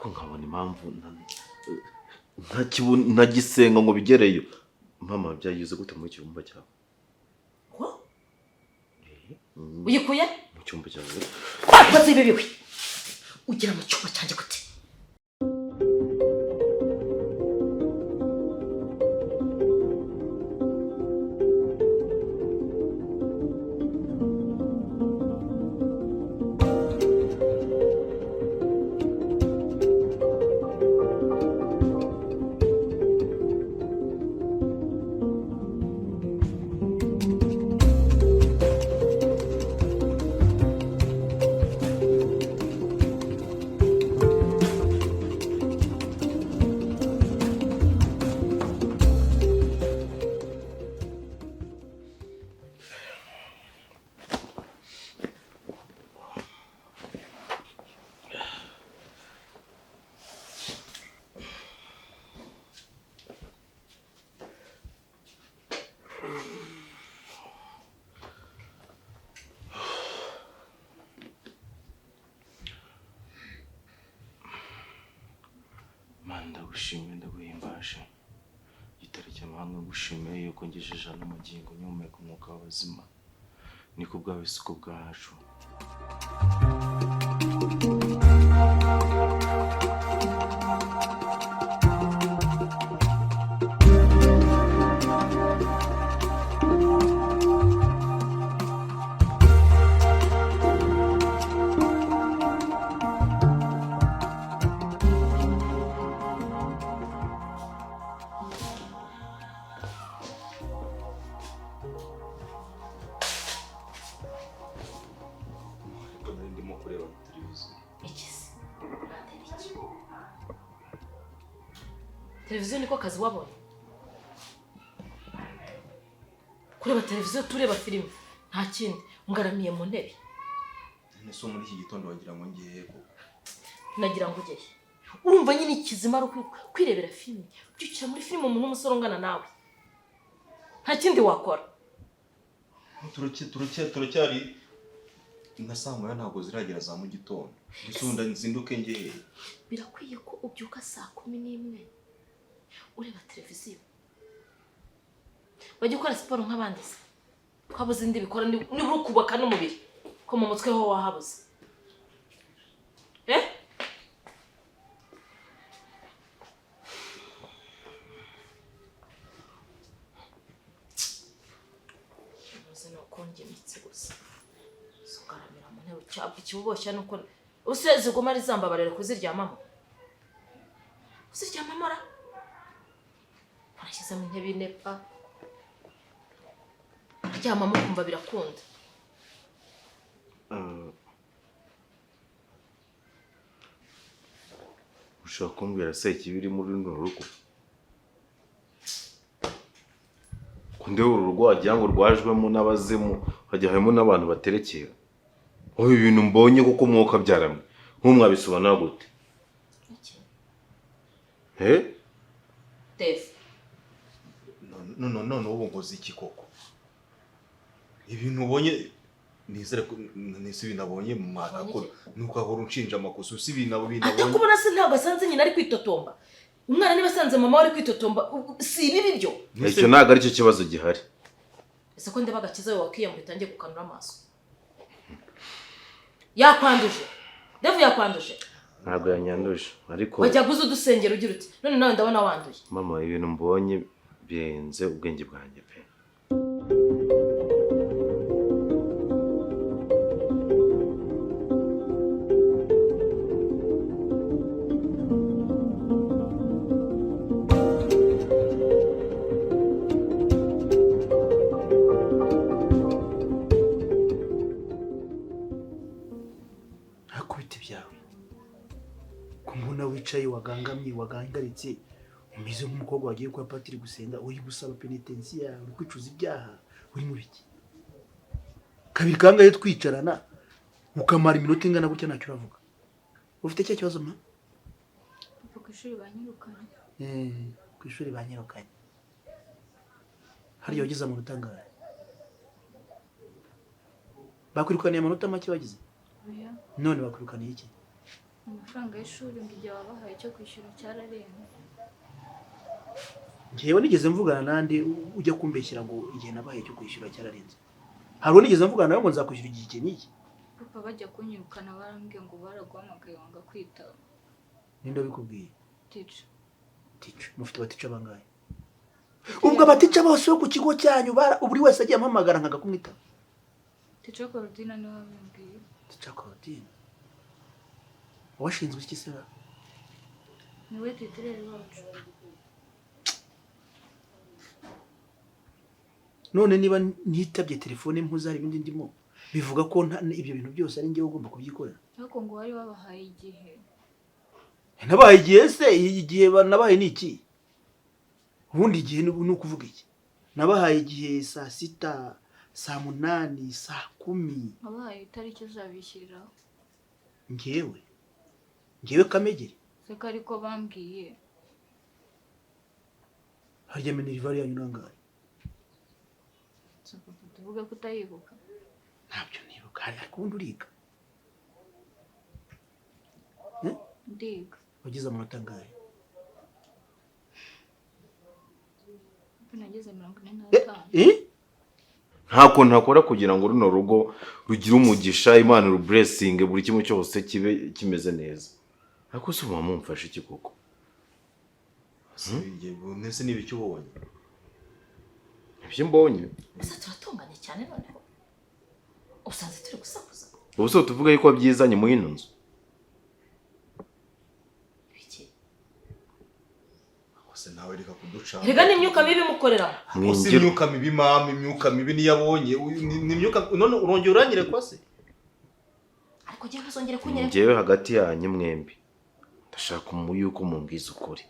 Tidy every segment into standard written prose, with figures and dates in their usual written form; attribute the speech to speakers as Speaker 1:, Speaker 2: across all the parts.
Speaker 1: ariko nkabona impamvu ntagisenga ngo bigereyo. Mama byagize gute mu cyumba cyawe?
Speaker 2: Ko uyikuye
Speaker 1: mu cyumba cyawe?
Speaker 2: Kwakoze ibibiwe ugira mu cyumba cyanjye gute?
Speaker 1: Ndagushimiye ndaguhimbaje gitare cy'amahanga gushimiye yuko ngejeje hano magingo nyumeka umwuka w'abazima ni ku bwawe si ku bwacu.
Speaker 2: Televiziyo niko kazi wabonye? Kureba televiziyo tureba filime nta kindi ungaramiye mu ntebe.
Speaker 1: Nese muri iki gitondo wagira ngo ngiye ko
Speaker 2: nagira ngo ugeye. Urumva nyine ikizima ari kwirebera filime. Ucyukira muri filime umuntu umusoro ngana nawe. Nta kindi wakora.
Speaker 1: Turacyari na saa moya ntabwo ziragera za mu gitondo. Gisunda nzinduke ngeye.
Speaker 2: Birakwiye ko ubyuka saa 11 ureba televiziyo. Wajya ukora siporo nk'abandi se? Kwabuze indi bikora ni buri kubaka n'umubiri ko mu mutwe ho wahabuze. Uzana konje mitse gusa. Sukaramira mu ntebe cyabwe kibuboshya nuko useze goma rizambabarere kuziryamamo. Uziryamamo ra? Arashyize mu ntebe inepa. Aryamamo kumva birakunda.
Speaker 1: Ushaka kumbwira se ikibiri muri runo rugo? Kunde uru rugo wagira ngo rwajwemo n'abazimu hajya harimo n'abantu baterekera. Oho ibintu mbonye kuko mwuka byaramwe. Nkumwabisobanura gute?
Speaker 2: Dave.
Speaker 1: No ubu ngozi iki koko? Ibintu ubonye nizere ko nisi binabonye mwana ko nuko ahora unshinja amakosa usi binabonye.
Speaker 2: Atakubona se ntabwo asanze nyina ari kwitotomba. Umwana niba asanze mama wari kwitotomba si ibi byo.
Speaker 1: Icyo ntago ari cyo kibazo gihari.
Speaker 2: Ese ko ndeba gakiza wakiye muri tangiye gukanura amaso. Yakwanduje. Dave yakwanduje.
Speaker 1: Ntabwo yanyanduje ariko
Speaker 2: wajya guza udusengero ugira uti none nawe ndabona wanduye.
Speaker 1: Mama ibintu mbonye birenze ubwenge bwanjye pe.
Speaker 3: Wicaye wagangamye wagangaritse umeze nk'umukobwa wagiye kwa patiri gusenga uri gusaba penitensiya uri kwicuza ibyaha uri mu biki kabiri kangaye twicarana ukamara iminota ingana gutya ntacyo uravuga ufite cyo kibazo ma
Speaker 4: ku ishuri banyirukanye
Speaker 3: ku ishuri banyirukanye hari yagize amanota angahe bakwirukaniye amanota make wagize none bakwirukaniye iki
Speaker 4: amafaranga y'ishuri ngo igihe wabahaye cyo kwishyura cyararenze.
Speaker 3: Njyewe nigeze mvugana nande ujya kumbeshyira ngo igihe nabaye cyo kwishyura cyararenze. Hari nigeze mvugana nawe ngo nzakwishyura igihe iki n'iki.
Speaker 4: Papa bajya kunyirukana barambwiye ngo baraguhamagaye wanga kwitaba.
Speaker 3: Ninde wabikubwiye?
Speaker 4: Teacher.
Speaker 3: Mufite abaticha bangahe? Ubwo abaticha bose bo ku kigo cyanyu buri wese agiye ampamagara nkaga kumwitaba.
Speaker 4: Teacher Claudine niwe wabimbwiye.
Speaker 3: Teacher Claudine. Washinzwe iki se?
Speaker 4: Niwe titirere wacu.
Speaker 3: None niba ntitabye telefone mpuzari ibindi ndimo bivuga ko ibyo bintu byose ari njye ugomba kubyikorera.
Speaker 4: Ariko ngo wari wabahaye igihe.
Speaker 3: Nabaye igihe se igihe nabaye niki? Ubundi igihe ni ukuvuga iki? Nabahaye igihe saa 6, saa 8, saa 10.
Speaker 4: Wabahaye itariki uzabishyiriraho.
Speaker 3: Ngewe Kamegeri.
Speaker 4: Se ko ariko bambwiye.
Speaker 3: Harya Minerval yanyu nangaye.
Speaker 4: Tuvuga ko utayibuka.
Speaker 3: Ntabyo nibuka ariko ubundi uriga.
Speaker 4: Ndiga.
Speaker 3: Wagize amanota angahe?
Speaker 4: Nageze 45.
Speaker 1: Ntako ntakora kugira ngo runo rugo rugire umugisha Imana ru blessing buri kimwe cyose kibe kimeze neza. Ariko se uba mumfashe iki koko?
Speaker 5: Nese niba icyo ubonye.
Speaker 1: Ibyo mbonye.
Speaker 2: Gusa turatunganye cyane noneho. Usanze turi gusakuza.
Speaker 1: Ubuse tuvuga yuko byizanye mu ino nzu.
Speaker 2: Biki?
Speaker 5: Ose nawe reka kuduca.
Speaker 2: Rega n'imyuka mibi mukorera.
Speaker 5: Ose imyuka mibi mama, imyuka mibi niyabonye. Ni imyuka none urongera urangire kwase.
Speaker 2: Ariko giye kuzongera kunyereka.
Speaker 1: Ngewe hagati yanyu mwembi. Ndashaka yuko mumbwiza ukuri.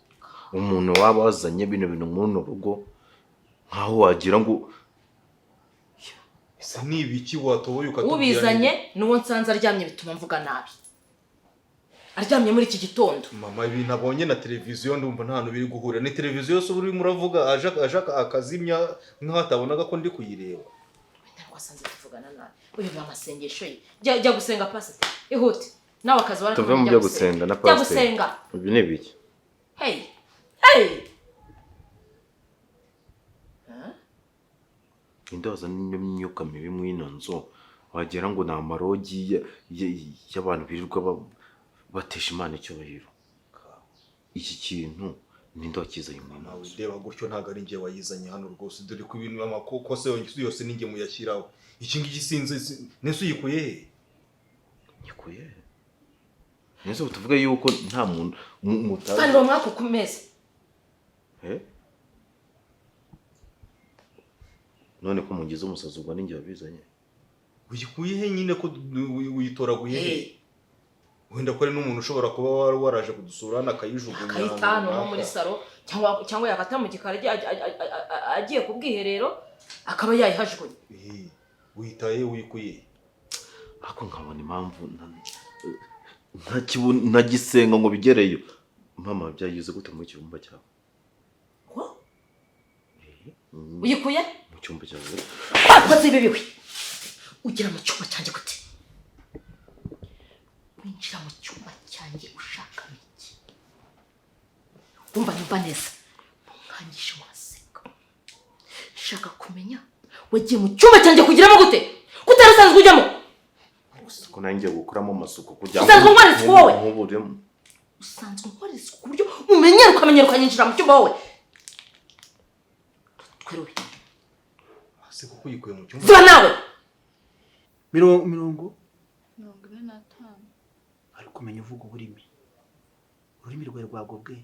Speaker 1: Umuntu waba wazanye bino bintu mu rugo nkaho wagira ngo
Speaker 5: ese nibiki watoboye ukatubwira.
Speaker 2: Ubizanye nuwo nsanze aryamye bituma mvuga nabi. Aryamye muri iki gitondo.
Speaker 5: Mama ibi nabonye na televiziyo ndumva nta hantu biri guhura. Ni televiziyo so uri muravuga aje akazimya nk'atabonaga ko ndi kuyireba.
Speaker 2: Ntabwo asanze tuvugana nabi. Uyu amasengesho ye. Jya gusenga pastor. Ihute. Nawe akazi wara
Speaker 1: tuve mu byo gusenga na pastor.
Speaker 2: Jya gusenga.
Speaker 1: Ibyo ni biki?
Speaker 2: Hey.
Speaker 1: Indoza n'imyuka mibi mu ino nzu wagira ngo na amarogi y'abantu birirwa batesha Imana icyubahiro. Iki kintu ninde wakizanye mu
Speaker 5: nawe
Speaker 1: nzu?
Speaker 5: ndeba gutyo ntago ari ngiye wayizanye hano rwose dore ko ibintu amakoko se yose ninge muyashyiraho. Iki ngiki sinzi nese uyikuye he?
Speaker 1: Nyikuye. Nese tuvuga yuko nta muntu mutazi.
Speaker 2: Kandi uwo mwaka ukomeza.
Speaker 5: None ko mugize umusazi ubwo ninge wabizanye. Uyikuye he nyine ko uyitoraguye he? Wenda ko ari n'umuntu ushobora kuba waraje kudusura nakayijugunya.
Speaker 2: Kayitano muri saro cyangwa yakata mu gikari agiye kubwiherero akaba yayihajugunye.
Speaker 5: Witaye uyikuye.
Speaker 1: Ako nkabona impamvu nagisenga ngo bigereyo. Mama byagize gute mu cyumba cyawe?
Speaker 2: Uyikuye?
Speaker 1: Mu cyumba cyawe.
Speaker 2: Bazi bibiwe. Ugira mu cyumba cyanjye gute? Winjira mu cyumba cyanjye ushaka iki? Umva nyumva neza. Nkangisha waseka. Shaka kumenya wagiye mu cyumba cyanjye kugiramo gute? Kutarasanzwe ujyamo.
Speaker 1: Ko nanjye gukuramo amasuku kujya.
Speaker 2: Usanzwe nkora isuku wowe.
Speaker 1: Nkuburemo.
Speaker 2: Usanzwe nkora isuku kuburyo ukamenyera ukanyinjira mu cyumba wowe. Tweruwe.
Speaker 5: Ase kuko uyikuye mu cyumba.
Speaker 2: Ziba nawe.
Speaker 3: Mirongo
Speaker 4: 45.
Speaker 3: ari kumenya uvuga ururimi rwawe rwagobwe.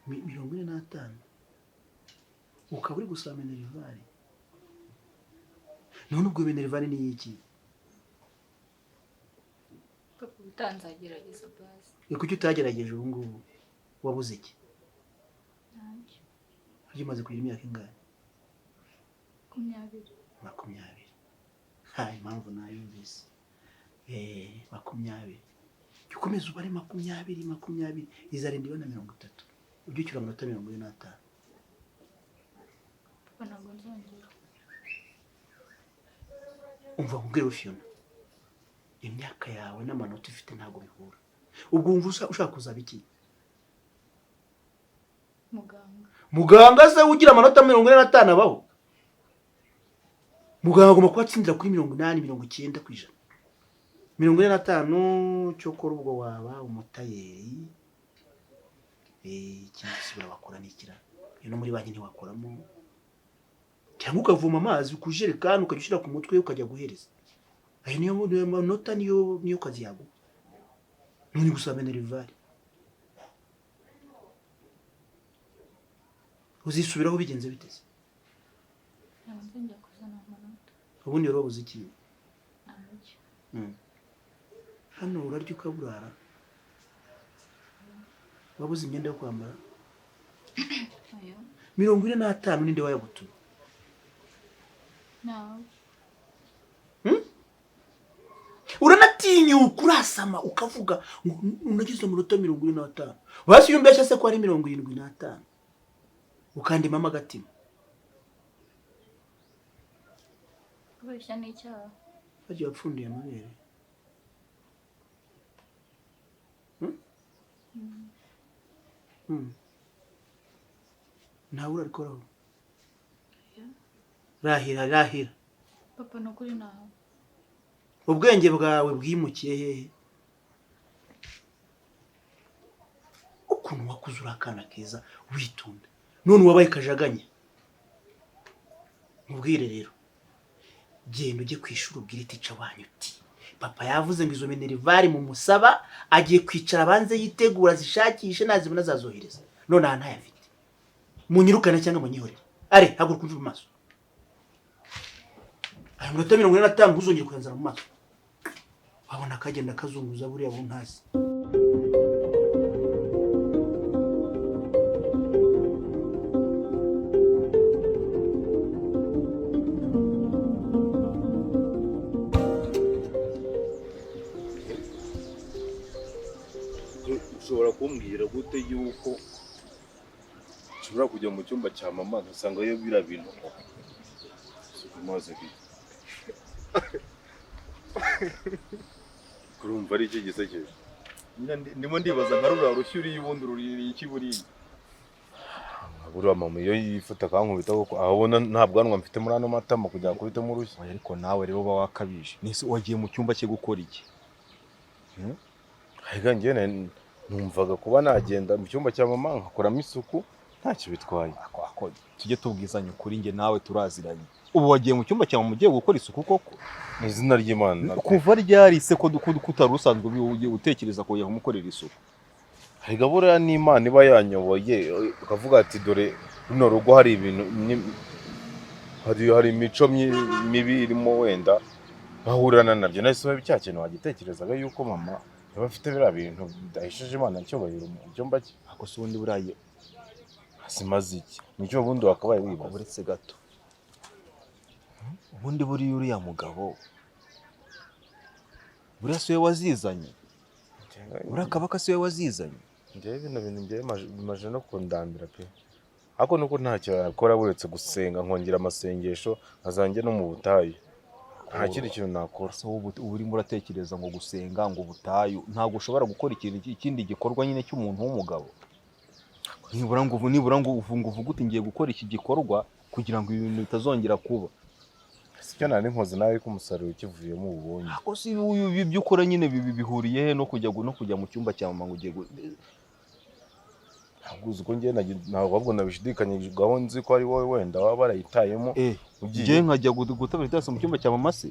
Speaker 3: 45 ukaba uri gusaba Minerval. None ubwo Minerval ni iki?
Speaker 4: Papa utanzagerageza basi.
Speaker 3: Kuki utagerageje ubu ngubu? Wabuze iki?
Speaker 4: Nanjye.
Speaker 3: Ugimaze kugira imyaka ingahe?
Speaker 4: 20.
Speaker 3: 20. Hai impamvu nayumvise. 20. Ukomeza ubare 20 izarinda ibona 30. Ubyukira mu 45.
Speaker 4: Papa ntabwo nzongera.
Speaker 3: Umva nkubwire Fiona. imyaka yawe n'amanota ufite ntabwo bihura. Ubwo wumva ushaka kuzaba iki? Muganga se ugira amanota 45 abaho? Muganga agomba kuba atsindira kuri 80 90%. 45 cyo kora ubwo waba umutayeri. Ikindi kisubira bakora n'ikira. Iyo no muri banki ntiwakoramo. Cyangwa ukavuma amazi ukujerekana ukajya ku mutwe ukajya guhereza. Ayo niyo manota niyo kazi yago. Nuni gusaba nerivare. Uzisubiraho bigenze biteze.
Speaker 4: Nabanje kuzana amanota.
Speaker 3: Ubundi rero uziki. Hano urarya ukaburara. Wabuze imyenda yo kwambara.
Speaker 4: Ayo.
Speaker 3: 45 ninde wayagutuye?
Speaker 4: Nawe.
Speaker 3: Uranatinyuka urasama ukavuga unagize amanota 45. Basi yumbesha se ko ari 75. Ukandima amagatima.
Speaker 4: Kubeshya n'icyaha.
Speaker 3: Bagiye bapfundiye amabere. Nawe urarikoraho. Rahira.
Speaker 4: Papa nukuri nawe.
Speaker 3: Ubwenge bwawe bwimukiye hehe? Ukuntu wakuze urakana keza witonda. None wabaye kajaganya. Mubwire rero. Genda ujye kwishura ubwire tica wanyu uti. Papa yavuze ngo izo minervari mu musaba agiye kwicara banze yitegura zishakishe nazibona zazohereza. None aha ntayafite. Munyirukane cyangwa munyihorere. Are haguruka umve mu maso. Ayo minota 45 uzongera kuyanzara mu maso. Wabona kagenda kazunguza buriya buntazi.
Speaker 1: Ushobora kumbwira gute yuko ushobora kujya mu cyumba cya mama ugasanga yo bira bintu maze kurumva ari cyo gisekeje.
Speaker 5: Ndimo ndibaza nka rura rushyuri y'ubundi ruri iki buriye.
Speaker 1: Abura mama iyo yifuta kankubita kuko abona nta bwanwa mfite muri ano matama kujya kubita mu rushyi.
Speaker 5: Ariko nawe rero ba wakabije. Nise wagiye mu cyumba cye gukora iki?
Speaker 1: Ariko njye numvaga kuba nagenda mu cyumba cya mama nkakoramo isuku ntacyo bitwaye.
Speaker 5: Ako tujye tubwizanya kuri nge nawe turaziranye. Ubu wagiye mu cyumba cyawe mugiye gukora isuku koko?
Speaker 1: Mu izina ry'Imana.
Speaker 5: Kuva ryari se ko kutari usanzwe ugiye gutekereza ko yamukorera isuku?
Speaker 1: Ariko buriya n'Imana iba yanyoboye ukavuga ati dore runo rugo hari ibintu hari imico mibi irimo wenda bahurana nabyo. Nahise biba bicyakeneye wagitekerezaga yuko mama yaba afite biriya bintu bidahesheje Imana cyobahiro mu cyumba cye.
Speaker 5: Ako se ubundi buraye
Speaker 1: asimaze iki? Nicyo bundi wakabaye wibaza.
Speaker 5: Uretse gato. Ubundi buri uriya mugabo buriya se wazizanye? Urakabaka se wazizanye?
Speaker 1: Njye ibintu njye bimaje no kundambira pe. Ako nuko ntacyo yakora buretse gusenga nkongera amasengesho azanjye no mu butayu. Nta kindi kintu nakora.
Speaker 5: Se ubu urimo uratekereza ngo gusenga ngo butayu ntabwo ushobora gukora ikindi gikorwa nyine cy'umuntu w'umugabo. Nibura ngo uvuga uti ngiye gukora iki gikorwa kugira ngo ibintu bitazongera kuba.
Speaker 1: Sicyo nari nkoze nawe ko umusaruro ukivuyemo ubonye.
Speaker 5: Ako si ibyo ukora nyine bihuriye he no kujya mu cyumba cya mama ngo ugiye
Speaker 1: ntabwo uzi ko njye ntabwo ahubwo nabishidikanye gahunda nzi ko ari wowe wenda waba barayitayemo.
Speaker 5: Ugiye nkajya gutabira itasi mu cyumba cya mama se?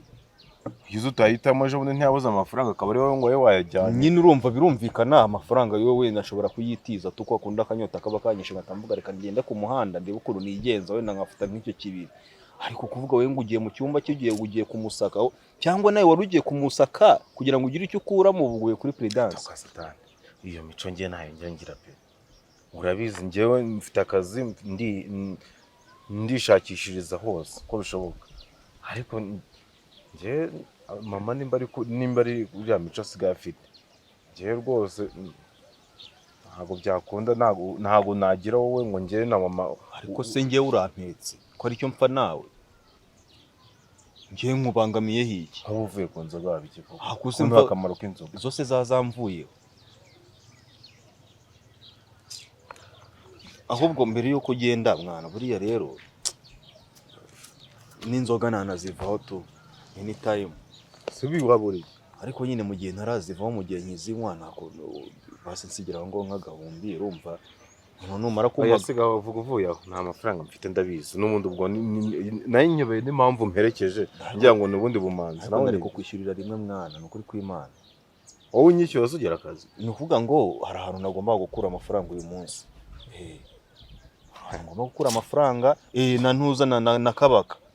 Speaker 1: Iyo utahitamo ejo bundi ntiyabuze amafaranga akaba ari wowe ngo wowe wayajyanye.
Speaker 5: Nyine urumva birumvikana amafaranga yo wenda ashobora kuyitiza tuko akunda akanyota kaba kanyishe ngatambuga reka ngenda ku muhanda ndebe ukuntu nigenza wenda nkafata nk'icyo kibiri. Ariko kuvuga we ngo ugiye mu cyumba cyo ugiye kumusaka cyangwa nawe wari ugiye kumusaka kugira ngo ugire icyo ukuramo ubuguye kuri Prudence.
Speaker 1: Satani. Iyo mico ngiye nayo ngira pe. Urabizi njyewe mfite akazi ndishakishiriza hose ko bishoboka. Ariko njye mama nimba ari uriya mico asigaye afite. Njye rwose ntabwo byakunda ntabwo nagira wowe ngo njye na mama.
Speaker 5: Ariko se njye urampetse ko ari cyo mpfa nawe. ngiye nkubangamiye hiki
Speaker 1: aho uvuye ku nzoga wabiki koko
Speaker 5: hakuse
Speaker 1: mva akamaro k'inzoga
Speaker 5: zose zazamvuye ahubwo mbere yuko ugenda mwana buriya rero n'inzoga nanazivaho tu anytime
Speaker 1: subi waburi
Speaker 5: ariko nyine mu gihe ntarazivaho mu gihe nkizinywa nako basi nsigira ngo nk'agahumbi urumva numara kumva
Speaker 1: yasiga uvuga uvuye aho nta mafaranga mfite ndabizi n'ubundi ubwo nayo nyobeye n'impamvu mperekeje ngira ngo n'ubundi bumanzi
Speaker 5: nawe ariko kwishyurira rimwe mwana n'ukuri kw'Imana
Speaker 1: wowe unyishyura zugera akazi
Speaker 5: ni ukuvuga ngo hari ahantu nagomba gukura amafaranga uyu munsi ngomba gukura amafaranga na ntuza na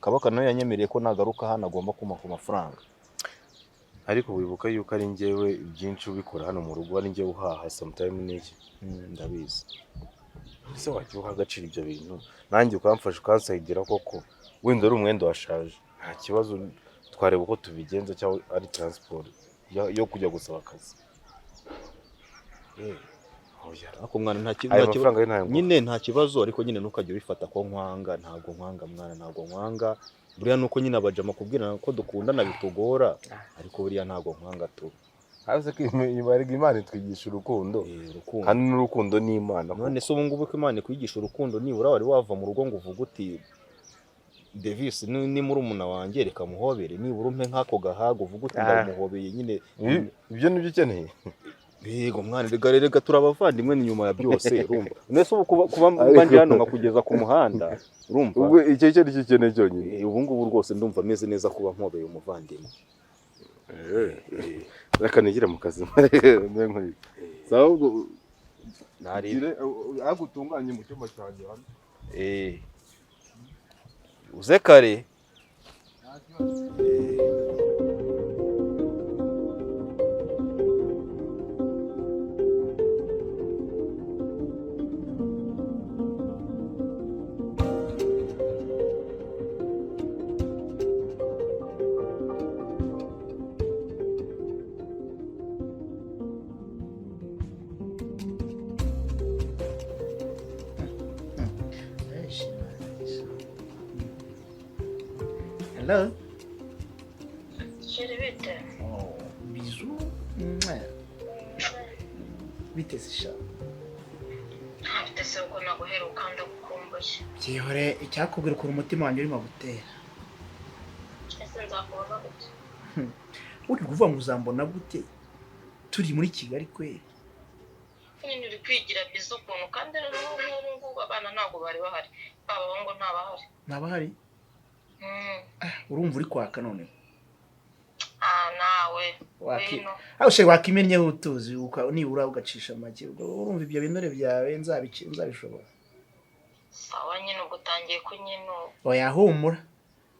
Speaker 5: kabaka nayo yanyemereye ko nagaruka hano agomba kuma ku mafaranga
Speaker 1: ariko wibuka yuko ari njyewe byinshi ubikora hano mu rugo ari njyewe uhaha sometime n'iki
Speaker 5: ndabizi
Speaker 1: ese wajya uha agaciro ibyo bintu nanjye ukamfasha ukansayidira koko wenda ari umwenda washaje nta kibazo twareba uko tubigenza cyangwa ari transport yo kujya gusaba akazi
Speaker 5: ako mwana nta
Speaker 1: kibazo
Speaker 5: nyine nta kibazo ariko nyine ntukajya ubifata ko nkwanga ntabwo nkwanga mwana ntabwo nkwanga buriya nuko nyine abajama kubwirana ko dukundana bitugora ariko buriya ntabwo nkwanga tu
Speaker 1: haze ko Imana itwigisha urukundo kandi n'urukundo ni Imana
Speaker 5: none se ubu ngubu ko Imana ikwigisha urukundo nibura wari wava mu rugo ngo uvuge uti Davis ni murumuna wanjye reka muhobere nibura umpe nk'ako gahaga uvuge uti ndamuhobeye nyine
Speaker 1: ibyo nibyo ukeneye
Speaker 5: yego mwana rega turabavandimwe nyuma ya byose urumva nese ubu kuba mbanje hano nkakugeza ku muhanda urumva
Speaker 1: ubwo icyo cyo cyane cyonyine
Speaker 5: ubu ngubu rwose ndumva ameze neza kuba mpobeye umuvandimwe
Speaker 1: reka nigire mu kazi sawa ubwo
Speaker 5: narire
Speaker 1: agutunganye mu cyumba cyanjye hano
Speaker 5: uze kare
Speaker 3: Hello?
Speaker 4: Chérie, bite?
Speaker 3: Oh, bisous. Bite sisha?
Speaker 4: Afite se uko naguheruka ndagukumbuye.
Speaker 3: Byihore icyakubwira ukuntu umutima wanjye urimo gutera.
Speaker 4: Ese nzakubona gute?
Speaker 3: Uri kuvuga ngo uzambona gute? Turi muri Kigali kweli.
Speaker 4: Nyine uri kwigira bizo ukuntu kandi n'ubu abana ntabwo bari bahari. Baba ngo ntabahari.
Speaker 3: Ntabahari? Urumva uri kwaka none?
Speaker 4: Nawe.
Speaker 3: Aho wakimennye utuzi nibura ugacisha make urumva ibyo binure byawe nzabishobora.
Speaker 4: Sawa nyine ubwo utangiye kunyino.
Speaker 3: Oya humura.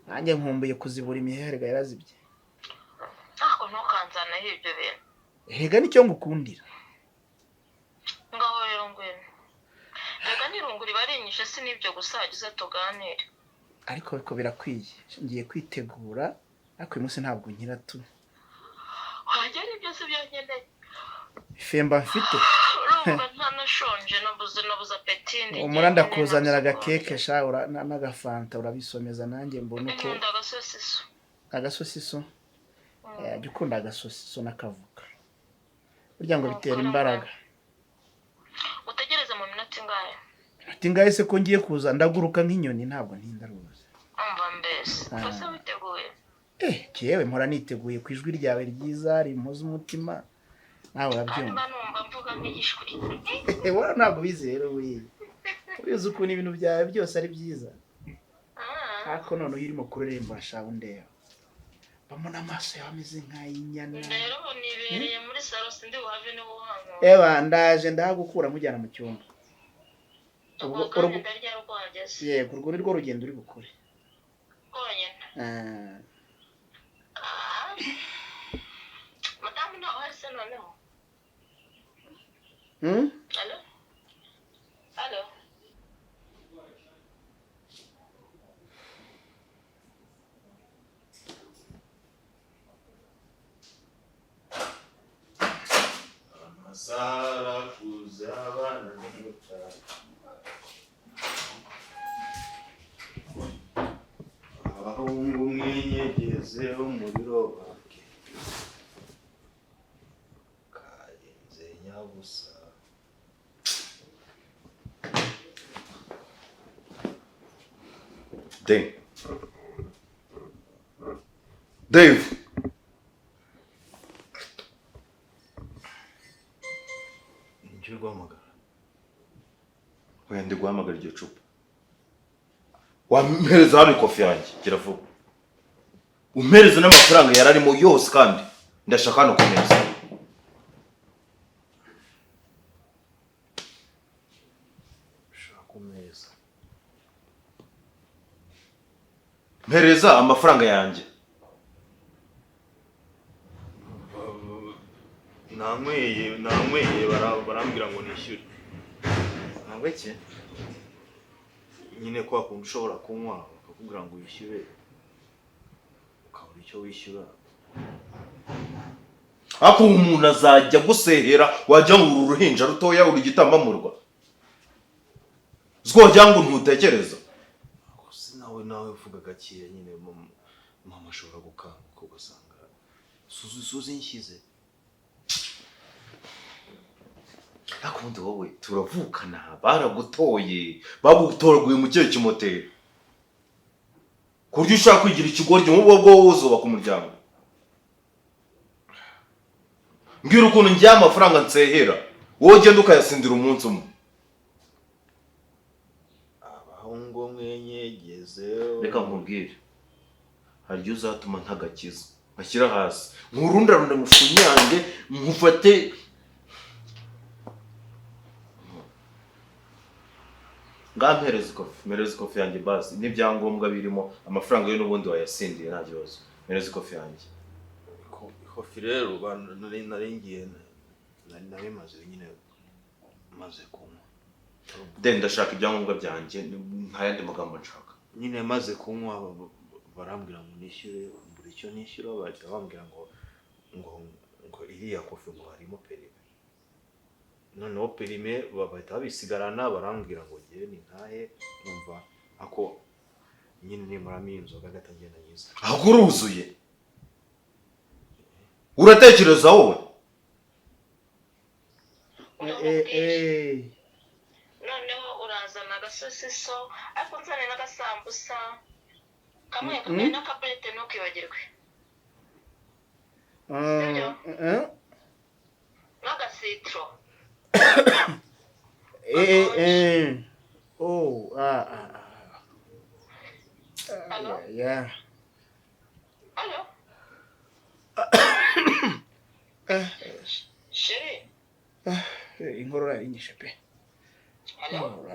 Speaker 3: Nanjye nkumbuye kuzibura imiherega yarazibye.
Speaker 4: Ntabwo ntukanzana ibyo bintu.
Speaker 3: Hega nicyo ngukundira.
Speaker 4: Ngaho rero ngwino. Rega nirunguri barinyishe si nibyo gusa agize tuganire.
Speaker 3: Ariko birakwiye ngiye kwitegura ariko uyu munsi ntabwo nkira tu
Speaker 4: wagera ibyo si byo nkeneye
Speaker 3: ifemba mfite
Speaker 4: urumva ntanashonje nabuze apetite
Speaker 3: umuranda kuzanira agakeke sha n'agafanta urabisomeza nanjye mbona uko agasosiso gikunda agasosiso n'akavuka burya ngo bitera imbaraga
Speaker 4: utegereze mu minota ingahe
Speaker 3: tingaye se ko ngiye kuza ndaguruka nk'inyoni ntabwo ntindaruza
Speaker 4: umva mbese ese witeguye
Speaker 3: kiyewe mpora niteguye ku ijwi ryawe ryiza rimpoza umutima nawe urabyumva
Speaker 4: numva mvuga nk'igishwi
Speaker 3: wora ntabwo bizero uzi ukuntu ibintu byawe byose ari byiza ariko none iyo urimo kureremba shawe ndeba bamona amaso yawe ameze nk'ay'inyana
Speaker 4: rero nibereye muri salo sindi buhave niho hano
Speaker 3: ndaje ndahagukura mujyana mu cyumba yego urwo ni rwo rugendo uri bukure
Speaker 4: madamu nawe hari se noneho alo alo
Speaker 1: amasara kuzabana n'umutara aho
Speaker 5: gahungu mwinyegeze umuriro wake karenze nyabusa.
Speaker 1: Dave
Speaker 5: Ninjye guhamagara.
Speaker 1: oya ndi guhamagara iryo cupa wampereza hano ikofi yanjye gira vuba umpereze n'amafaranga yari arimo yose kandi ndashaka hano kumeza
Speaker 5: Shaka kumeza.
Speaker 1: mpereza amafaranga yanjye
Speaker 5: Nanyweye barambwira ngo nishyure.
Speaker 1: ntabwo iki
Speaker 5: Nyine kwa kundi ushobora kunywa bakakubwira ngo wishyure ukabura icyo wishyura.
Speaker 1: ariko umuntu azajya gusehera wajya ngo uru ruhinja rutoya uri gitambamurwa zwo wajya ngo ntutekereza
Speaker 5: Gusa nawe uvuga gakiya nyine mama ashobora gukanguka ugasanga suzi nshyize.
Speaker 1: ariko ubundi wowe turavukana baragutoye bagutoraguye mu kihe kimoteri ku buryo ushaka kwigira ikigoryi nk'ubwo bwo wuzubaka umuryango mbwira ukuntu ngiye amafaranga nsehera wowe ugenda ukayasindira umunsi umwe
Speaker 5: Abahungu mwenyegeze.
Speaker 1: reka nkubwire hari igihe uzatuma ntagakiza ngashyira hasi nkurundarunda mufunyange nkufate ngampereza ikofi yanjye basi n'ibyangombwa birimo amafaranga yo n'ubundi wayasindiye nta kibazo mpereza ikofi yanjye
Speaker 5: Ikofi rero naringiye nabimaze nyine maze kunywa.
Speaker 1: ndashaka ibyangombwa byanjye nta yandi magambo nshaka
Speaker 5: Nyine maze kunywa barambwira ngo nishyure buri icyo nishyura bahita bambwira ngo iriya kofi ngo harimo perime. Noneho perime bahita babisigarana barambwira ngo ngewe ni ntahe numva ako nyine nimuramo inzoga gatagenda nyiza.
Speaker 1: ahubwo uruzuye uratekereza wowe
Speaker 4: noneho urazana agasosiso ariko nzane n'agasambusa kamwe kamwe n'akaburete ntukibagirwe sibyo n'agasitro Hello?
Speaker 3: Yeah.
Speaker 4: Hello? Chérie?
Speaker 3: Inkorora yarinyishe pe.
Speaker 4: Hello?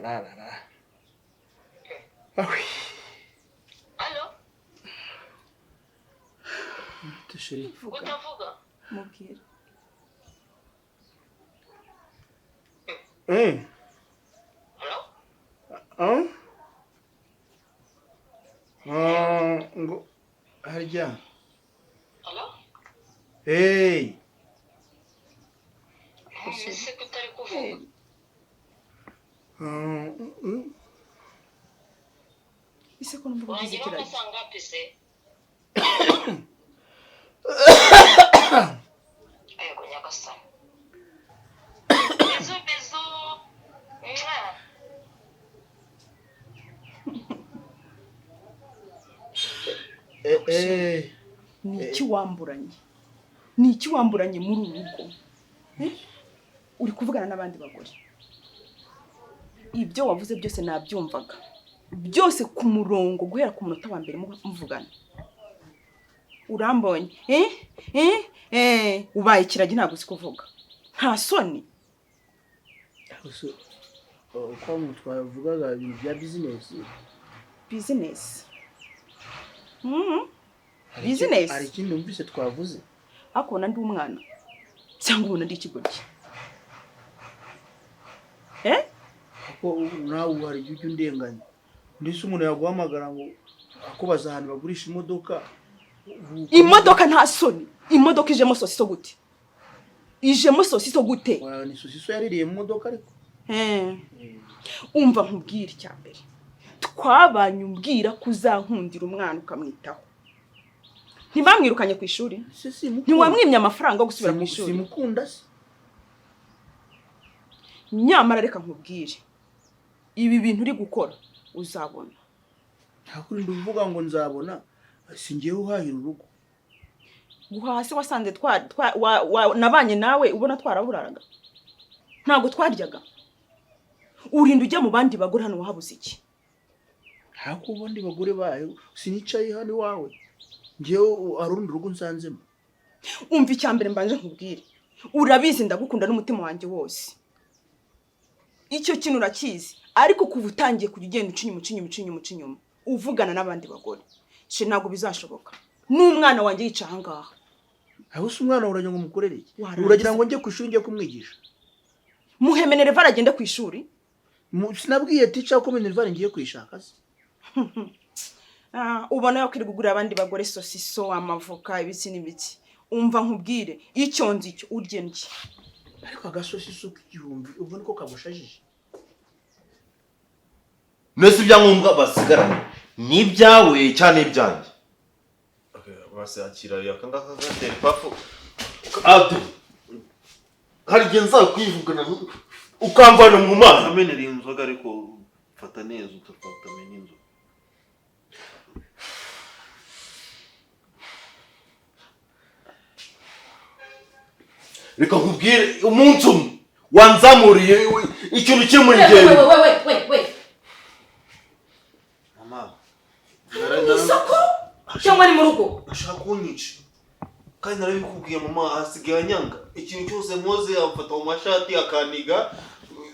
Speaker 4: Hello?
Speaker 3: Tushiri.
Speaker 4: Utavuga?
Speaker 2: mubwira
Speaker 4: Hello?
Speaker 3: Ngo harya.
Speaker 4: Hello?
Speaker 3: Hey.
Speaker 4: Ese kutari kuvuga?
Speaker 2: ise ko numva ugize
Speaker 4: Wagira
Speaker 2: kiragi
Speaker 4: ugasanga ngapi se? Ayego nyagasani. Bizu bizu. Mwah.
Speaker 2: ni iki wamburanye ni iki wamburanye muri uru rugo uri kuvugana n'abandi bagore ibyo wavuze byose nabyumvaga byose ku murongo guhera ku munota wa mbere muvugana urambonye ubaye kiragi ntabwo uzi kuvuga nta soni
Speaker 3: uko twavugaga ibintu bya bizinesi
Speaker 2: bizinesi
Speaker 3: hari ikindi numvise twavuze
Speaker 2: ariko ubona ndi umwana cyangwa ubona ndi ikigoryi
Speaker 3: kuko nawe hari igihe ujya undenganya ndetse umuntu yaguhamagara ngo akubaza ahantu bagurisha
Speaker 2: imodoka nta soni imodoka ijemo sosiso gute ijemo sosiso gute
Speaker 3: ni sosiso yaririye mu modoka ariko
Speaker 2: umva nkubwire icya mbere
Speaker 6: twabanye umbwira kuzankundira umwana ukamwitaho. Ntibamwirukanye ku ishuri? Ntiwamwimye amafaranga yo gusubira mu ishuri?
Speaker 3: Simukunda se.
Speaker 6: Nyamara reka nkubwire. Ibi bintu uri gukora uzabona.
Speaker 3: Ntakuri nduvuga ngo nzabona singiye uhahira urugo.
Speaker 6: Guhaha se wasanze nabanye nawe ubona twaraburaraga? Ntabwo twaryaga. Urinda ujya mu bandi bagore hano wahabuze iki?
Speaker 3: Hako ubundi bagore bayo sinicaye hano iwawe. Ngewe arundi rugo nsanzemo.
Speaker 6: Umva icyambere mbanje nkubwire. Urabizi ndagukunda n'umutima wanjye wose. Icyo kintu urakizi, ariko kuva utangiye kujya ugenda ucinyuma uvugana n'abandi bagore. She ntabwo bizashoboka. N'umwana wanjye yica aha ngaha.
Speaker 3: Aho se umwana uragira ngo mukorere iki? Uragira ngo njye ku ishuri njye kumwigisha?
Speaker 6: Muhemenere vara agende ku ishuri?
Speaker 3: Sinabwiye teacher ko Minerval ngiye kwishaka se.
Speaker 6: Ubona yo kwirigugura abandi bagore sosiso amavoka ibiki n'ibiki. Umva nkubwire icyo nzi cyo urye nki.
Speaker 3: Ariko agasosiso k'igihumbi ubwo niko kagushajije.
Speaker 1: Nese ibyangombwa basigara ni ibyawe cyane ibyanjye.
Speaker 5: Base akira yakangaka gatera pafu.
Speaker 1: Ati hari genza kwivugana ukamvana mu mazi.
Speaker 5: Amenera inzoga ariko fata neza utafata meninzo.
Speaker 1: Reka nkubwire umunsi umwe wanzamuriye ikintu kiri muri
Speaker 2: we
Speaker 1: ngende.
Speaker 5: Mama.
Speaker 2: Isoko cyangwa ni mu rugo?
Speaker 5: Ashaka kunyica. Kandi narabikubwiye mama asigaye anyanga. Ikintu cyose nkoze amfata mu mashati akaniga.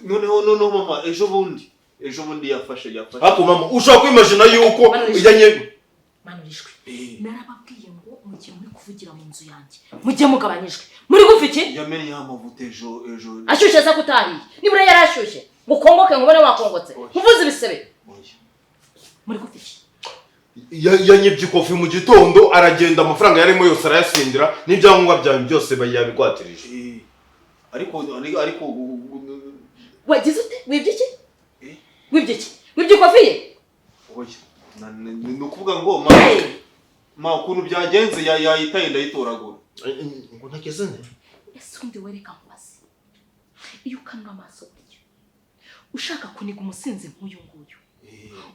Speaker 5: Noneho mama ejo bundi yafashe.
Speaker 1: Hapo mama ushaka kwimagina yuko ijanye
Speaker 2: manurishwe. Narababwiye ngo mujye muri kuvugira mu nzu yanjye. Mujye mugabanyijwe. Muri gufiki?
Speaker 5: Yamenye amavuta ejo.
Speaker 2: Ashyushye za kutahiye. Nibura yarashyushye. Gukongoke ngubone wakongotse. Nkuvuze ibisebe. Muri gufiki?
Speaker 1: yanyibye ikofi mu gitondo aragenda amafaranga yarimo yose arayasindira n'ibyangombwa byawe byose bayabigwatirije.
Speaker 5: Ariko
Speaker 2: wagize ute? Wibye iki? Wibye iki? Wibye ikofi ye?
Speaker 5: Oya. Nukuvuga ngo ma ukuntu byagenze yayitaye ndayitoragura.
Speaker 1: Ngo ntakeze nte?
Speaker 2: Ese undi wereka nkwazi. Iyo ukanwa amaso buryo. Ushaka kuniga umusinzi nk'uyu nguyu.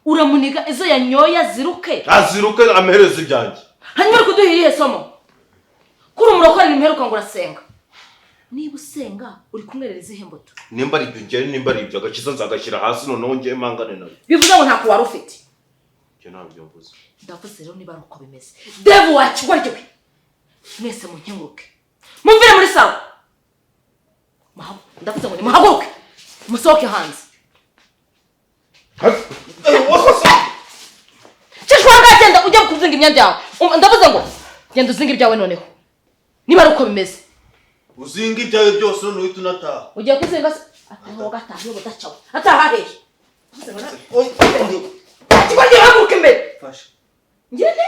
Speaker 2: Uramuniga izo yanyoya ziruke.
Speaker 1: Aziruke amehereza ibyanjye.
Speaker 2: Hanyuma uri kuduhiriye somo. Kuri umurokore nimperuka ngo urasenga. Niba usenga uri kumwerereza ihembuto.
Speaker 1: Nimba ari ibyo nimba ari ibyo agakiza nzagashyira hasi noneho ngiye mangane nawe.
Speaker 2: Bivuze ngo ntako wari ufite.
Speaker 1: Cyo ntabyo mvuze.
Speaker 2: Ndavuze rero niba uko bimeze. Devu wakigwaryo. Mwese munkenguruke. Mumvire muri sawa. Ndavuze ngo muhaguruke. Musohoke hanze. Chishwanga genda ujya kuzinga imyanda yawe. Ndavuze ngo genda uzinga ibyawe noneho. Niba uko bimeze.
Speaker 5: Uzinga ibyawe byose none uhita unataha.
Speaker 2: Ugiye kuzinga ataho gataha yo budacaho. Ataha hehe. Kigwaryo haguruka imbere.
Speaker 5: Fasha.
Speaker 2: Ngene